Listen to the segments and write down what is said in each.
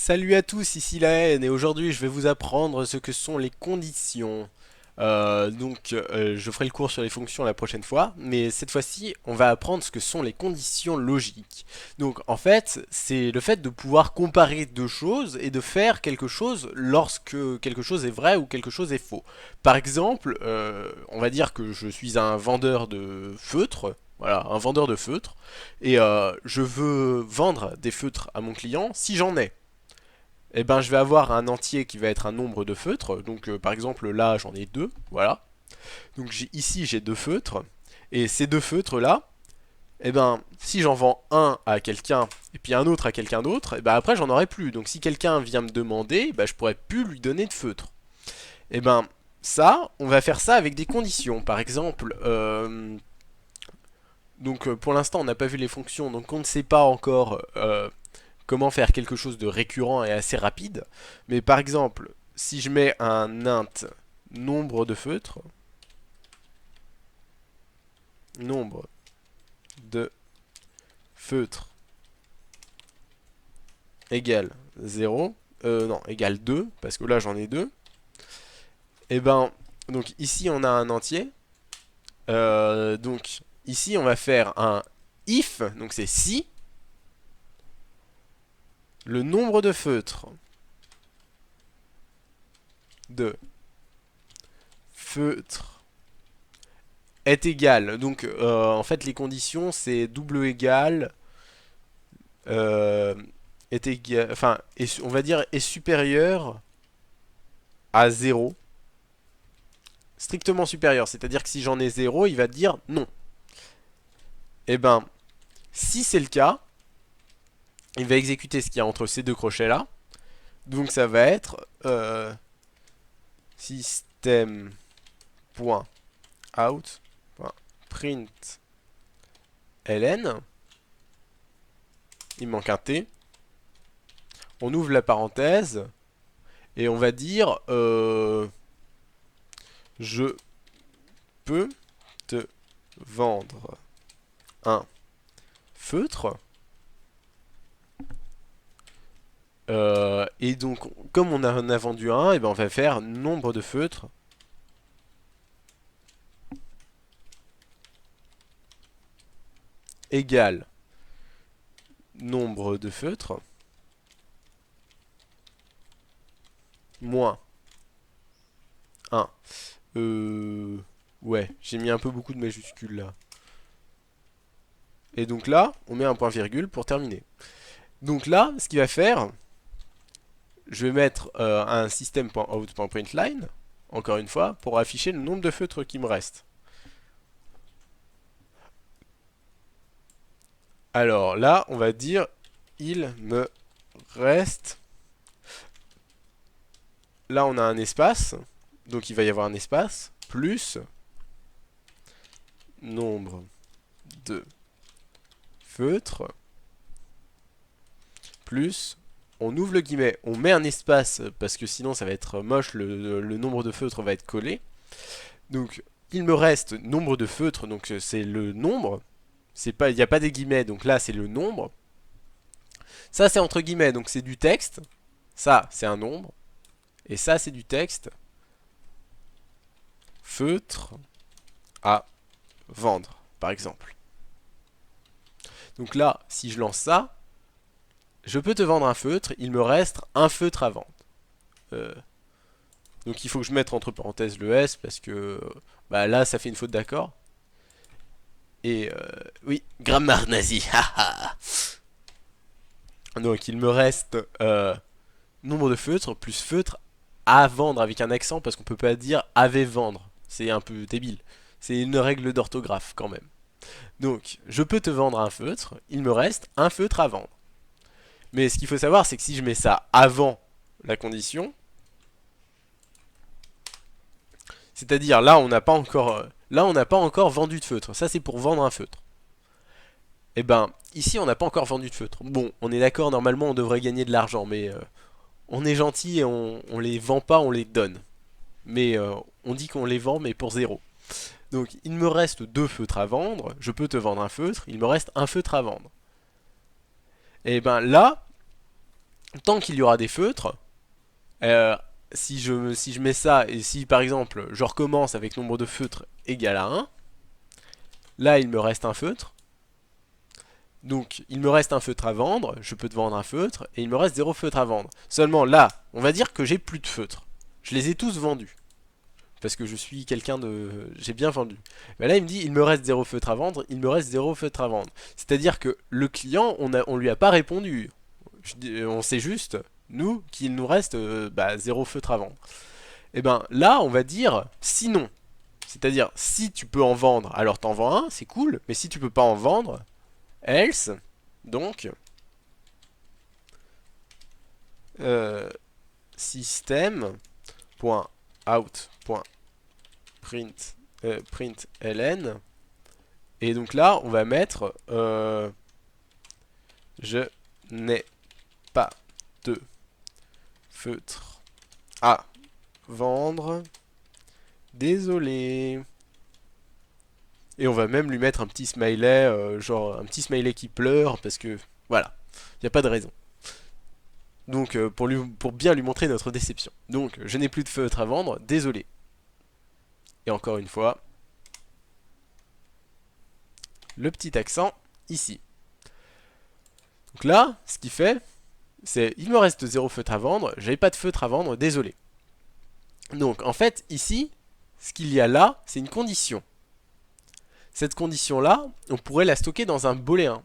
Salut à tous, ici la haine et aujourd'hui je vais vous apprendre ce que sont les conditions. Je ferai le cours sur les fonctions la prochaine fois, mais cette fois-ci on va apprendre ce que sont les conditions logiques. Donc en fait, c'est le fait de pouvoir comparer deux choses et de faire quelque chose lorsque quelque chose est vrai ou quelque chose est faux. Par exemple, on va dire que je suis un vendeur de feutres. Voilà, un vendeur de feutres. Et je veux vendre des feutres à mon client si j'en ai. Et ben je vais avoir un entier qui va être un nombre de feutres. Donc par exemple là j'en ai deux, voilà. Donc ici j'ai deux feutres. Et ces deux feutres là, et ben si j'en vends un à quelqu'un et puis un autre à quelqu'un d'autre, et ben après j'en aurai plus. Donc si quelqu'un vient me demander, ben je pourrais plus lui donner de feutres. Et ben ça, on va faire ça avec des conditions. Par exemple, pour l'instant on n'a pas vu les fonctions, donc on ne sait pas encore comment faire quelque chose de récurrent et assez rapide. Mais par exemple, si je mets un int nombre de feutres, nombre de feutres égale 0, non, égale 2, parce que là j'en ai deux, et ben, donc ici on a un entier, donc ici on va faire un if, donc c'est si, le nombre de feutres de feutres est égal. Donc en fait les conditions c'est double égal euh, est égal, enfin on va dire est supérieur à zéro, strictement supérieur. C'est-à-dire que si j'en ai zéro, il va dire non. Et ben si c'est le cas, il va exécuter ce qu'il y a entre ces deux crochets là. Donc ça va être system.out.println. Il manque un T. On ouvre la parenthèse et on va dire je peux te vendre un feutre. Et donc, comme on en a vendu un, et ben on va faire nombre de feutres égale nombre de feutres moins un. Ouais, j'ai mis un peu beaucoup de majuscules là. Et donc là, on met un point virgule pour terminer. Donc là, ce qu'il va faire, je vais mettre un system.out.println, encore une fois, pour afficher le nombre de feutres qui me reste. Alors là, on va dire il me reste. Là, on a un espace, donc il va y avoir un espace, plus nombre de feutres, plus, on ouvre le guillemet, on met un espace, parce que sinon ça va être moche, le nombre de feutres va être collé. Donc, il me reste nombre de feutres, donc c'est le nombre, il n'y a pas des guillemets, donc là c'est le nombre. Ça c'est entre guillemets, donc c'est du texte, ça c'est un nombre, et ça c'est du texte, feutre à vendre, par exemple. Donc là, si je lance ça, je peux te vendre un feutre, il me reste un feutre à vendre. Euh, donc il faut que je mette entre parenthèses le S parce que bah là ça fait une faute d'accord. Et oui, grammaire nazie. Donc il me reste nombre de feutres plus feutre à vendre avec un accent parce qu'on peut pas dire avait vendre. C'est un peu débile. C'est une règle d'orthographe quand même. Donc je peux te vendre un feutre, il me reste un feutre à vendre. Mais ce qu'il faut savoir, c'est que si je mets ça avant la condition, c'est-à-dire là, on n'a pas encore vendu de feutre. Ça, c'est pour vendre un feutre. Et ben, ici, on n'a pas encore vendu de feutre. Bon, on est d'accord, normalement, on devrait gagner de l'argent, mais on est gentil et on les vend pas, on les donne. Mais on dit qu'on les vend, mais pour zéro. Donc, il me reste deux feutres à vendre. Je peux te vendre un feutre. Il me reste un feutre à vendre. Et ben là, tant qu'il y aura des feutres, euh, si je mets ça, et si par exemple je recommence avec nombre de feutres égal à 1, là il me reste un feutre. Donc il me reste un feutre à vendre, je peux te vendre un feutre, et il me reste 0 feutre à vendre. Seulement là, on va dire que j'ai plus de feutres. Je les ai tous vendus. Parce que je suis quelqu'un de... J'ai bien vendu. Mais là il me dit, il me reste 0 feutre à vendre, il me reste 0 feutre à vendre. C'est-à-dire que le client, on lui a pas répondu. On sait juste, nous, qu'il nous reste 0 feutre à vendre. Et ben là, on va dire sinon. C'est-à-dire, si tu peux en vendre, alors t'en vends un, c'est cool. Mais si tu peux pas en vendre, else, donc, system.out.println. Et donc là, on va mettre je n'ai pas de feutre à vendre. Désolé. Et on va même lui mettre un petit smiley, genre un petit smiley qui pleure, parce que voilà, il n'y a pas de raison. Donc pour bien lui montrer notre déception. Donc je n'ai plus de feutre à vendre, désolé. Et encore une fois, le petit accent ici. Donc là, ce qu'il fait, c'est il me reste 0 feutre à vendre, j'avais pas de feutre à vendre, désolé. Donc en fait, ici, ce qu'il y a là, c'est une condition. Cette condition-là, on pourrait la stocker dans un booléen,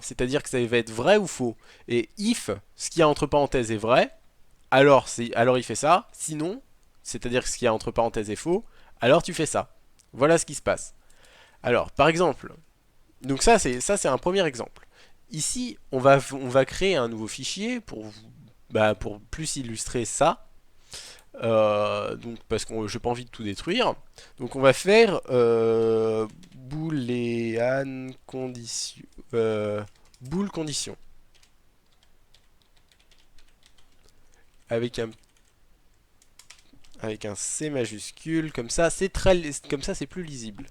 c'est-à-dire que ça va être vrai ou faux. Et if, ce qu'il y a entre parenthèses est vrai, alors il fait ça, sinon, c'est-à-dire que ce qu'il y a entre parenthèses est faux, alors tu fais ça. Voilà ce qui se passe. Alors, par exemple, donc ça c'est un premier exemple. Ici, on va créer un nouveau fichier pour plus illustrer ça. Donc parce que j'ai pas envie de tout détruire. Donc on va faire boolean condition, bool condition avec un C majuscule, comme ça c'est plus lisible.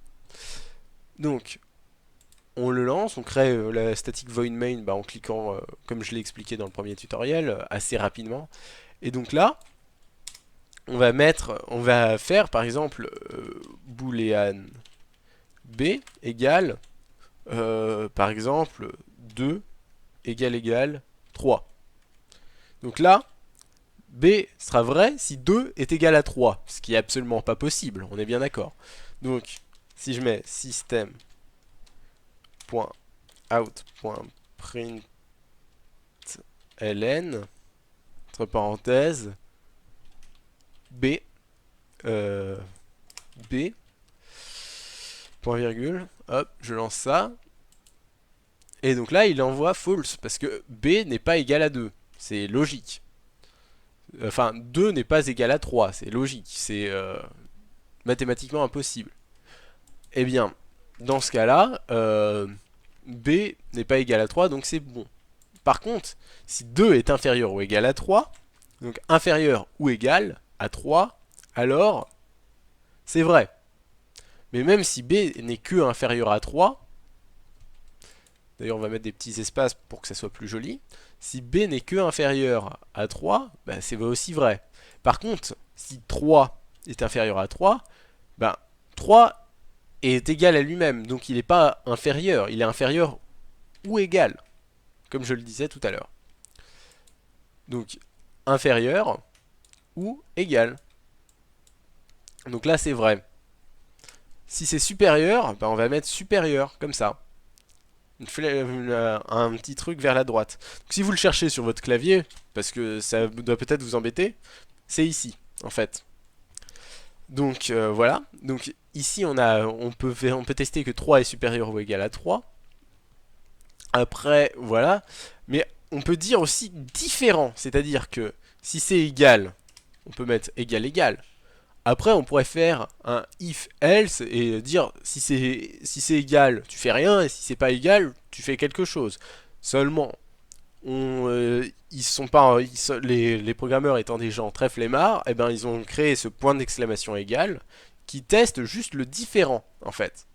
Donc on le lance, on crée la static void main en cliquant comme je l'ai expliqué dans le premier tutoriel assez rapidement. Et donc là on va faire par exemple boolean b égale par exemple 2 égale 3. Donc là, B sera vrai si 2 est égal à 3, ce qui est absolument pas possible, on est bien d'accord. Donc, si je mets system.out.println, entre parenthèses, B, B, point virgule, hop, je lance ça. Et donc là, il envoie false, parce que B n'est pas égal à 2. C'est logique. Enfin, 2 n'est pas égal à 3, c'est logique. C'est mathématiquement impossible. Eh bien, dans ce cas-là, B n'est pas égal à 3, donc c'est bon. Par contre, si 2 est inférieur ou égal à 3, donc inférieur ou égal à 3, alors c'est vrai. Mais même si B n'est que inférieur à 3, d'ailleurs on va mettre des petits espaces pour que ça soit plus joli, si B n'est que inférieur à 3, bah, c'est aussi vrai. Par contre, si 3 est inférieur à 3, ben 3 est égal à lui-même, donc il n'est pas inférieur, il est inférieur ou égal, comme je le disais tout à l'heure. Donc inférieur ou égal. Donc là c'est vrai. Si c'est supérieur, ben on va mettre supérieur, comme ça. Un petit truc vers la droite. Donc, si vous le cherchez sur votre clavier, parce que ça doit peut-être vous embêter, c'est ici, en fait. Donc voilà. Donc ici on peut tester que 3 est supérieur ou égal à 3. Après, voilà. Mais on peut dire aussi différent, c'est-à-dire que si c'est égal, on peut mettre égal égal. Après, on pourrait faire un if else et dire si c'est égal, tu fais rien, et si c'est pas égal, tu fais quelque chose. Seulement, ils sont pas, les programmeurs étant des gens très flemmards, et ben ils ont créé ce point d'exclamation égal qui teste juste le différent en fait.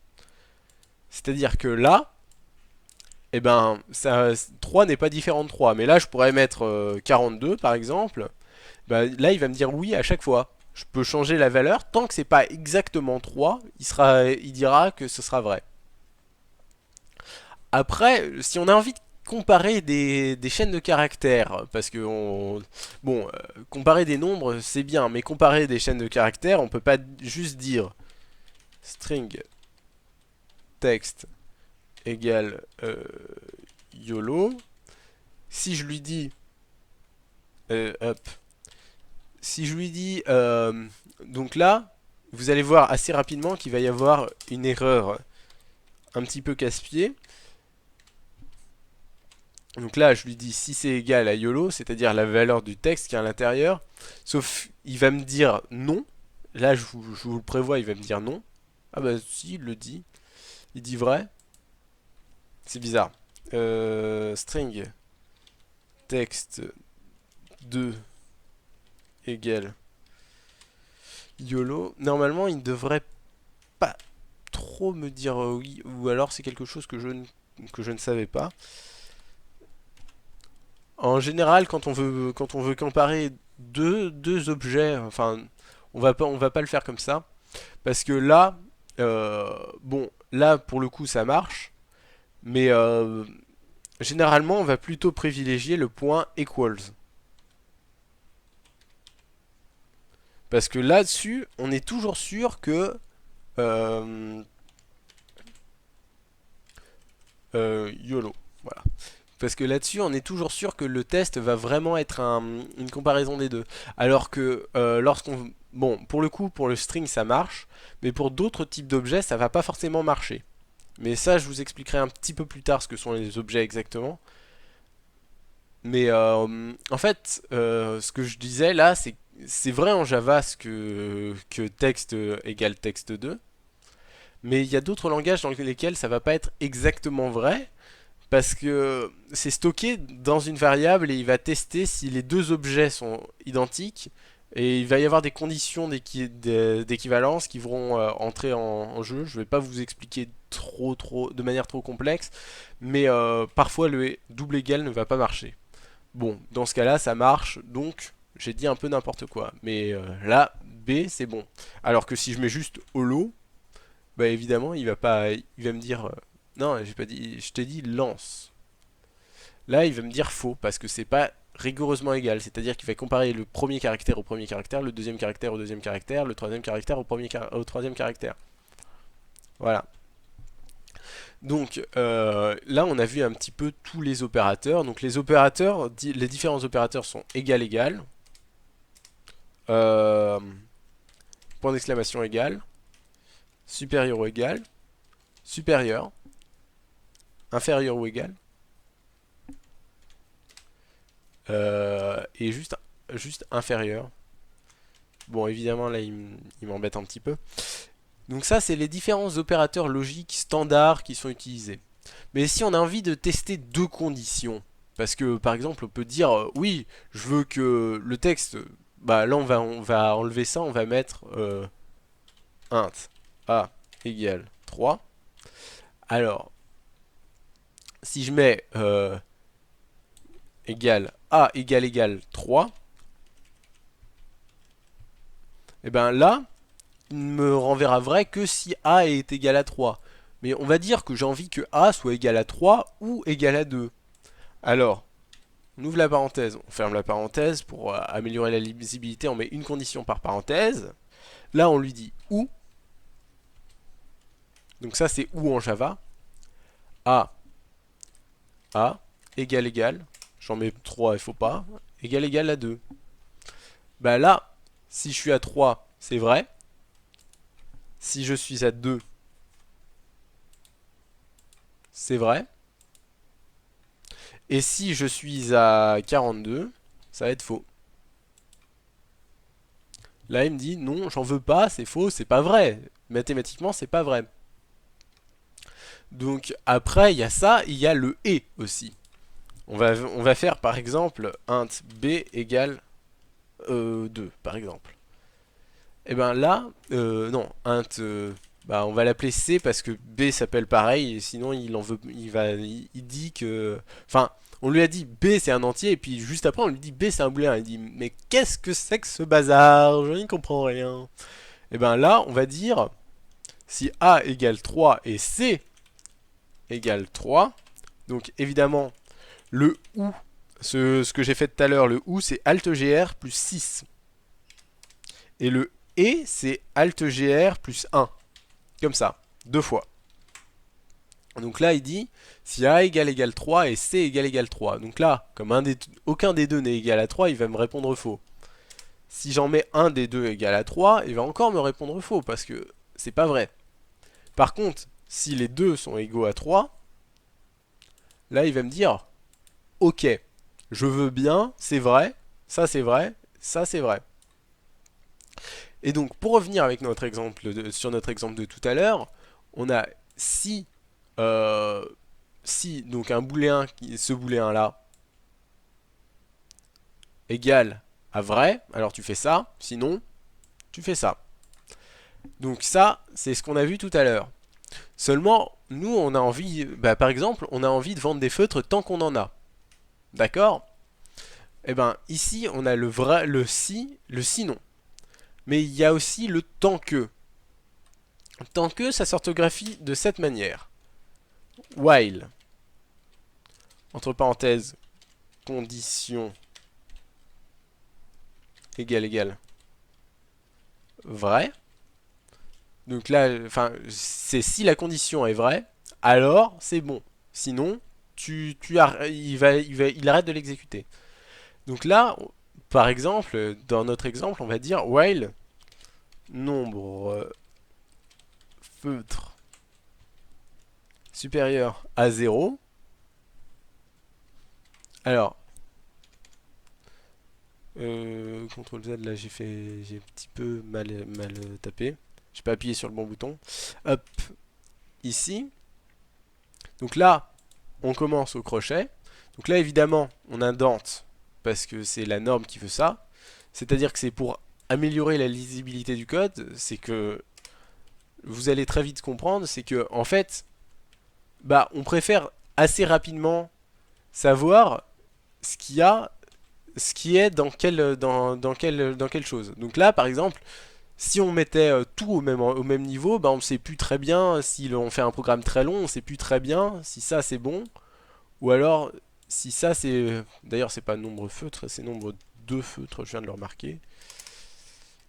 C'est-à-dire que là, et ben, 3 n'est pas différent de 3. Mais là, je pourrais mettre 42 par exemple. Bah, là, il va me dire oui à chaque fois. Je peux changer la valeur. Tant que c'est pas exactement 3, il dira que ce sera vrai. Après, si on a envie de comparer des chaînes de caractères, parce que bon, comparer des nombres c'est bien, mais comparer des chaînes de caractères, on peut pas juste dire string text égale YOLO. Si je lui dis hop, si je lui dis donc là, vous allez voir assez rapidement qu'il va y avoir une erreur un petit peu casse-pied. Donc là, je lui dis si c'est égal à YOLO, c'est-à-dire la valeur du texte qui est à l'intérieur. Sauf, il va me dire non. Là, je vous le prévois, il va me dire non. Ah bah si, il le dit. Il dit vrai. C'est bizarre. String texte 2 égale YOLO. Normalement, il ne devrait pas trop me dire oui. Ou alors c'est quelque chose que je ne savais pas. En général, quand on veut comparer deux objets, enfin, on va pas le faire comme ça. Parce que là, bon, là, pour le coup, ça marche. Mais généralement, on va plutôt privilégier le point equals. Parce que là-dessus, on est toujours sûr que euh, YOLO. Voilà. Parce que là-dessus, on est toujours sûr que le test va vraiment être une comparaison des deux. Alors que lorsqu'on... Bon, pour le coup, pour le string, ça marche. Mais pour d'autres types d'objets, ça va pas forcément marcher. Mais ça, je vous expliquerai un petit peu plus tard ce que sont les objets exactement. Mais en fait, ce que je disais là, c'est vrai en Java que texte égale texte 2. Mais il y a d'autres langages dans lesquels ça va pas être exactement vrai. Parce que c'est stocké dans une variable et il va tester si les deux objets sont identiques. Et il va y avoir des conditions d'équivalence qui vont entrer en jeu. Je ne vais pas vous expliquer de manière trop complexe. Mais parfois le double égal ne va pas marcher. Bon, dans ce cas-là, ça marche. Donc, j'ai dit un peu n'importe quoi. Mais là, B, c'est bon. Alors que si je mets juste holo, bah évidemment, il va me dire non, j'ai pas dit, je t'ai dit lance. Là, il va me dire faux parce que c'est pas rigoureusement égal. C'est-à-dire qu'il va comparer le premier caractère au premier caractère, le deuxième caractère au deuxième caractère, le troisième caractère au troisième caractère. Voilà. Donc là, on a vu un petit peu tous les opérateurs. Donc les opérateurs, les différents opérateurs sont égal égal, euh, point d'exclamation égal, supérieur ou égal, supérieur, inférieur ou égal, et juste inférieur. Bon, évidemment, là, il m'embête un petit peu. Donc ça, c'est les différents opérateurs logiques standards qui sont utilisés. Mais si on a envie de tester deux conditions, parce que par exemple, on peut dire, oui, je veux que le texte, bah là, on va enlever ça, on va mettre int a égale 3. Alors, si je mets égale a égale 3, et ben là, il ne me renverra vrai que si A est égal à 3. Mais on va dire que j'ai envie que A soit égal à 3 ou égal à 2. Alors, on ouvre la parenthèse, on ferme la parenthèse pour améliorer la lisibilité, on met une condition par parenthèse. Là, on lui dit ou. Donc ça, c'est ou en Java. A, égal, j'en mets 3, il faut pas, égal à 2. Bah là, si je suis à 3, c'est vrai. Si je suis à 2, c'est vrai. Et si je suis à 42, ça va être faux. Là, il me dit non, j'en veux pas, c'est faux, c'est pas vrai. Mathématiquement, c'est pas vrai. Donc après, il y a ça, il y a le et aussi. On va faire par exemple int b égale 2, par exemple. Et ben là, non, int Bah, on va l'appeler C parce que B s'appelle pareil, et sinon il en veut, il dit que, enfin, on lui a dit B c'est un entier, et puis juste après on lui dit B c'est un booléen. Il dit mais qu'est-ce que c'est que ce bazar? Je n'y comprends rien. Et ben là, on va dire si A égale 3 et C égale 3, donc évidemment le OU, ce que j'ai fait tout à l'heure, le OU c'est AltGR plus 6. Et le E c'est AltGR plus 1. Comme ça, deux fois. Donc là, il dit si A égale 3 et C égale 3. Donc là, comme aucun des deux n'est égal à 3, il va me répondre faux. Si j'en mets un des deux égal à 3, il va encore me répondre faux parce que c'est pas vrai. Par contre, si les deux sont égaux à 3, là, il va me dire ok, je veux bien, c'est vrai, ça c'est vrai, ça c'est vrai. Et donc, pour revenir avec notre exemple sur notre exemple de tout à l'heure, on a euh, si donc un booléen, ce booléen là, égale à vrai, alors tu fais ça, sinon tu fais ça. Donc ça, c'est ce qu'on a vu tout à l'heure. Seulement, nous on a envie, bah, par exemple, on a envie de vendre des feutres tant qu'on en a. D'accord? Et ben ici on a le vrai, le si, le sinon. Mais il y a aussi le tant que. Tant que, ça s'orthographie de cette manière. While, entre parenthèses, condition égale vrai. Donc là, enfin, c'est si la condition est vraie, alors c'est bon. Sinon, il arrête de l'exécuter. Donc là, par exemple, dans notre exemple, on va dire while nombre feutre supérieur à 0. Alors, CTRL Z, là j'ai un petit peu mal tapé. J'ai pas appuyé sur le bon bouton. Hop, ici. Donc là, on commence au crochet. Donc là, évidemment, on indente parce que c'est la norme qui veut ça. C'est-à-dire que c'est pour améliorer la lisibilité du code. C'est que vous allez très vite comprendre, c'est que en fait, bah, on préfère assez rapidement savoir ce qu'il y a, ce qui est dans quelle chose. Donc là, par exemple, si on mettait tout au même niveau, bah, on ne sait plus très bien si on fait un programme très long, on ne sait plus très bien si ça c'est bon, ou alors si ça c'est... D'ailleurs c'est pas nombre feutre, c'est nombre de feutres, je viens de le remarquer.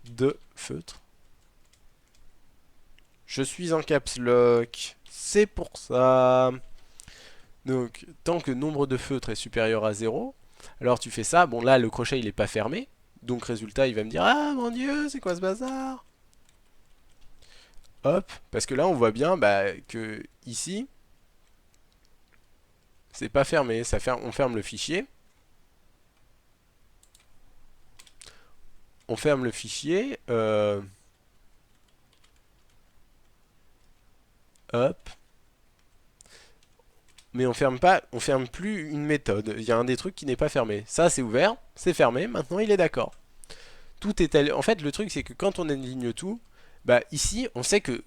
De feutres. Je suis en caps lock, c'est pour ça. Donc tant que nombre de feutres est supérieur à 0, alors tu fais ça, bon là le crochet il est pas fermé, donc résultat il va me dire ah mon dieu c'est quoi ce bazar. Hop, parce que là on voit bien bah, que ici c'est pas fermé, on ferme le fichier. On ferme le fichier. Hop. Mais on ferme plus une méthode. Il y a un des trucs qui n'est pas fermé. Ça c'est ouvert, c'est fermé, maintenant il est d'accord. Tout est en fait le truc c'est que quand on aligne tout, bah ici on sait que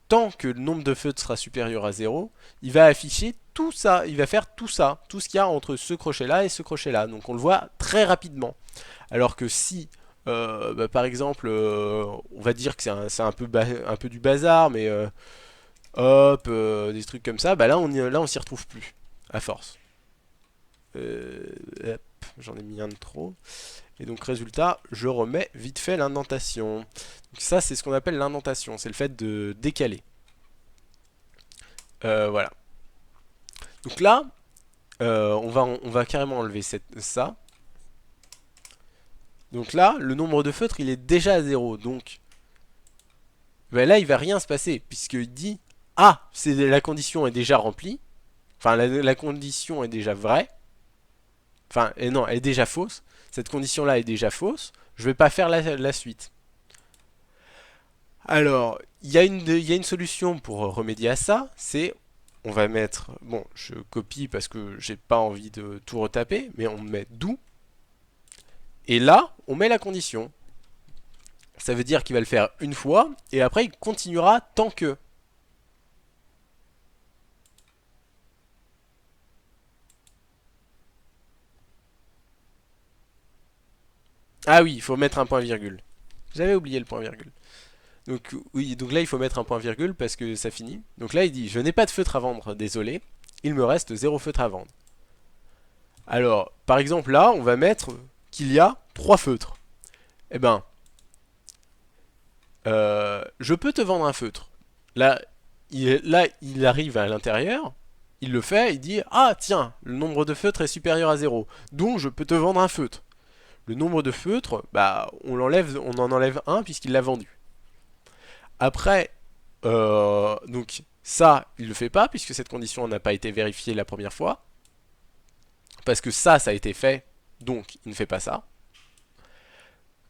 tant que le nombre de feutres sera supérieur à 0, il va afficher tout ça, il va faire tout ça, tout ce qu'il y a entre ce crochet là et ce crochet là. Donc on le voit très rapidement. Alors que si, bah, par exemple, on va dire que c'est un peu du bazar, mais hop, des trucs comme ça, bah là on s'y retrouve plus, à force. Hop, j'en ai mis un de trop. Et donc résultat, je remets vite fait l'indentation. Donc ça c'est ce qu'on appelle l'indentation, c'est le fait de décaler. Voilà. Donc là, on va carrément enlever ça. Donc là, le nombre de feutres, il est déjà à 0. Donc ben là, il va rien se passer. Puisqu'il dit, ah, la condition est déjà remplie. Enfin, la condition est déjà vraie. Enfin, non, elle est déjà fausse. Cette condition-là est déjà fausse. Je vais pas faire la suite. Alors, il y a une solution pour remédier à ça. C'est, on va mettre, bon, je copie parce que j'ai pas envie de tout retaper. Mais on met do. Et là, on met la condition. Ça veut dire qu'il va le faire une fois, et après il continuera tant que. Ah oui, il faut mettre un point virgule. J'avais oublié le point virgule. Donc oui, donc là il faut mettre un point virgule parce que ça finit. Donc là il dit, je n'ai pas de feutre à vendre, désolé. Il me reste 0 feutre à vendre. Alors, par exemple là, on va mettre qu'il y a 3 feutres. Eh ben, je peux te vendre un feutre. Là, il arrive à l'intérieur, il le fait, il dit, ah tiens, le nombre de feutres est supérieur à 0. Donc je peux te vendre un feutre. Le nombre de feutres, bah, on en enlève un puisqu'il l'a vendu. Après, donc ça, il le fait pas puisque cette condition n'a pas été vérifiée la première fois. Parce que ça a été fait, donc il ne fait pas ça.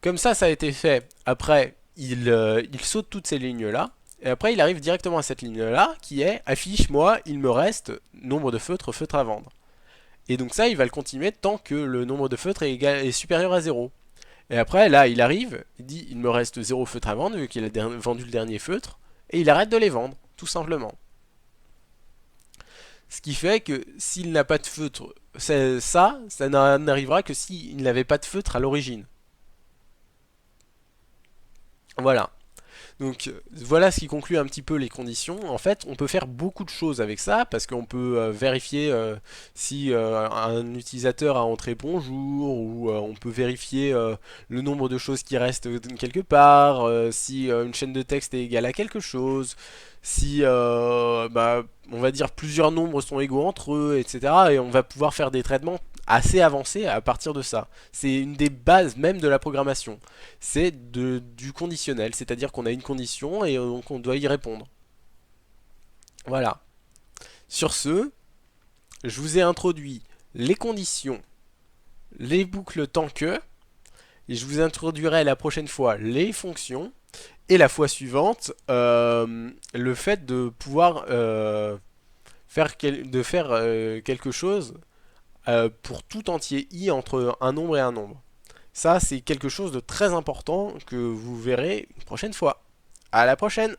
Comme ça a été fait, après, il saute toutes ces lignes-là. Et après, il arrive directement à cette ligne-là qui est affiche-moi, il me reste nombre de feutres à vendre. Et donc ça, il va le continuer tant que le nombre de feutres est supérieur à 0. Et après, là, il arrive, il dit il me reste 0 feutre à vendre, vu qu'il a vendu le dernier feutre, et il arrête de les vendre, tout simplement. Ce qui fait que s'il n'a pas de feutre, ça n'arrivera que s'il n'avait pas de feutre à l'origine. Voilà. Donc voilà ce qui conclut un petit peu les conditions. En fait, on peut faire beaucoup de choses avec ça parce qu'on peut vérifier si un utilisateur a entré bonjour ou on peut vérifier le nombre de choses qui restent quelque part, si une chaîne de texte est égale à quelque chose, si bah, on va dire plusieurs nombres sont égaux entre eux, etc. Et on va pouvoir faire des traitements assez avancés à partir de ça. C'est une des bases même de la programmation, c'est du conditionnel, c'est-à-dire qu'on a une condition et donc on doit y répondre. Voilà. Sur ce, je vous ai introduit les conditions, les boucles tant que, et je vous introduirai la prochaine fois les fonctions, et la fois suivante, le fait de pouvoir faire quelque chose pour tout entier i entre un nombre et un nombre. Ça, c'est quelque chose de très important que vous verrez une prochaine fois. À la prochaine!